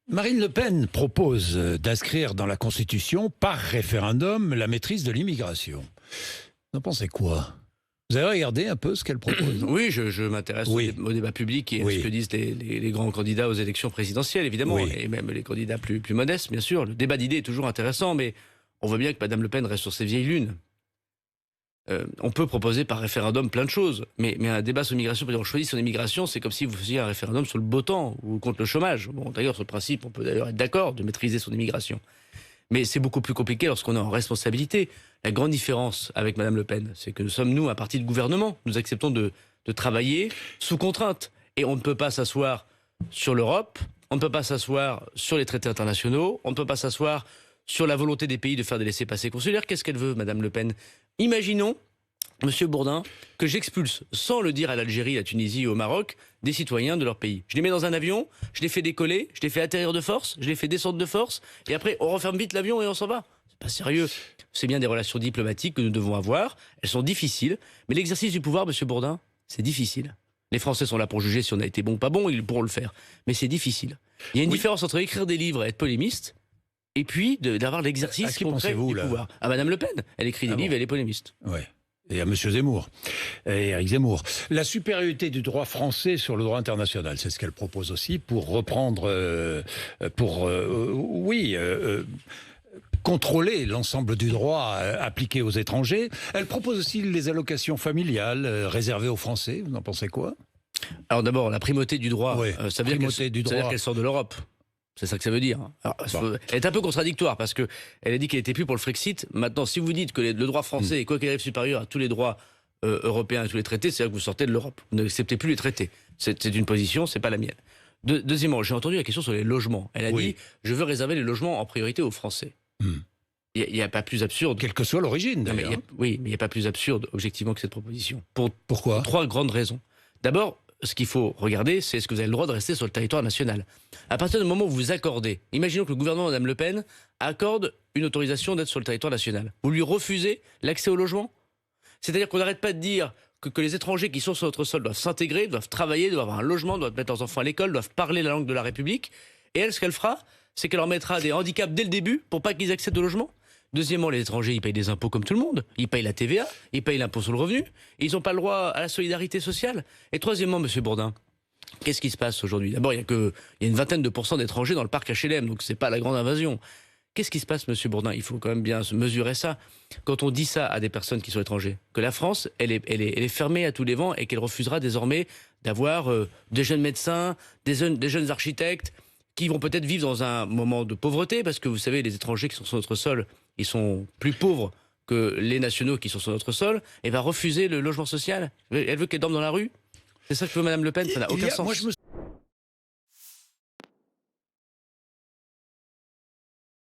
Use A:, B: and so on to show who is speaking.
A: Marine Le Pen propose d'inscrire dans la Constitution, par référendum, la maîtrise de l'immigration. Vous en pensez quoi? Vous avez regardé un peu ce qu'elle propose?
B: Oui, je m'intéresse au débat public et à ce que disent les grands candidats aux élections présidentielles, évidemment, et même les candidats plus modestes, bien sûr. Le débat d'idées est toujours intéressant, mais on voit bien que Mme Le Pen reste sur ses vieilles lunes. On peut proposer par référendum plein de choses, mais un débat sur l'immigration, on choisit son immigration, c'est comme si vous faisiez un référendum sur le beau temps ou contre le chômage. Bon, d'ailleurs, sur le principe, on peut d'ailleurs être d'accord de maîtriser son immigration. Mais c'est beaucoup plus compliqué lorsqu'on est en responsabilité. La grande différence avec Mme Le Pen, c'est que nous sommes, nous, un parti de gouvernement. Nous acceptons de travailler sous contrainte. Et on ne peut pas s'asseoir sur l'Europe, on ne peut pas s'asseoir sur les traités internationaux, on ne peut pas s'asseoir sur la volonté des pays de faire des laissez-passer consulaires. Qu'est-ce qu'elle veut, Mme Le Pen? Imaginons, Monsieur Bourdin, que j'expulse, sans le dire à l'Algérie, la Tunisie et au Maroc, des citoyens de leur pays. Je les mets dans un avion, je les fais décoller, je les fais atterrir de force, je les fais descendre de force, et après on referme vite l'avion et on s'en va. C'est pas sérieux. C'est bien des relations diplomatiques que nous devons avoir. Elles sont difficiles, mais l'exercice du pouvoir, Monsieur Bourdin, c'est difficile. Les Français sont là pour juger si on a été bon ou pas bon, ils pourront le faire. Mais c'est difficile. Il y a une différence entre écrire des livres et être polémiste, et puis d'avoir l'exercice concret du pouvoir. À Mme Le Pen, elle écrit des livres, elle est polémiste.
A: Ouais. Et à M. Zemmour, et Éric Zemmour. La supériorité du droit français sur le droit international, c'est ce qu'elle propose aussi pour reprendre, contrôler l'ensemble du droit appliqué aux étrangers. Elle propose aussi les allocations familiales réservées aux Français. Vous en pensez quoi?
B: Alors d'abord, la primauté du droit, ça veut dire qu'elle sort de l'Europe. C'est ça que ça veut dire. Alors, elle est un peu contradictoire parce qu'elle a dit qu'elle était plus pour le Frexit. Maintenant, si vous dites que le droit français est quoi qu'il arrive supérieur à tous les droits européens et tous les traités, c'est-à-dire que vous sortez de l'Europe. Vous n'acceptez plus les traités. C'est une position, c'est pas la mienne. Deuxièmement, j'ai entendu la question sur les logements. Elle a dit « je veux réserver les logements en priorité aux Français ». Il n'y a pas plus absurde.
A: Quelle que soit l'origine, d'ailleurs.
B: Oui, mais il n'y a pas plus absurde, objectivement, que cette proposition.
A: Pourquoi?
B: Pour trois grandes raisons. D'abord, ce qu'il faut regarder, c'est est-ce que vous avez le droit de rester sur le territoire national. À partir du moment où vous accordez, imaginons que le gouvernement de Mme Le Pen accorde une autorisation d'être sur le territoire national. Vous lui refusez l'accès au logement? C'est-à-dire qu'on n'arrête pas de dire que les étrangers qui sont sur notre sol doivent s'intégrer, doivent travailler, doivent avoir un logement, doivent mettre leurs enfants à l'école, doivent parler la langue de la République. Et elle, ce qu'elle fera, c'est qu'elle leur mettra des handicaps dès le début pour pas qu'ils accèdent au logement. Deuxièmement, les étrangers, ils payent des impôts comme tout le monde. Ils payent la TVA, ils payent l'impôt sur le revenu. Et ils n'ont pas le droit à la solidarité sociale. Et troisièmement, Monsieur Bourdin, qu'est-ce qui se passe aujourd'hui? D'abord, il y a une vingtaine de % d'étrangers dans le parc HLM, donc c'est pas la grande invasion. Qu'est-ce qui se passe, Monsieur Bourdin? Il faut quand même bien mesurer ça. Quand on dit ça à des personnes qui sont étrangers, que la France, elle est fermée à tous les vents et qu'elle refusera désormais d'avoir des jeunes médecins, des jeunes architectes, qui vont peut-être vivre dans un moment de pauvreté, parce que vous savez, les étrangers qui sont sur notre sol, ils sont plus pauvres que les nationaux qui sont sur notre sol, et va refuser le logement social. Elle veut qu'elle dorme dans la rue? C'est ça que veut Mme Le Pen? Ça n'a aucun sens.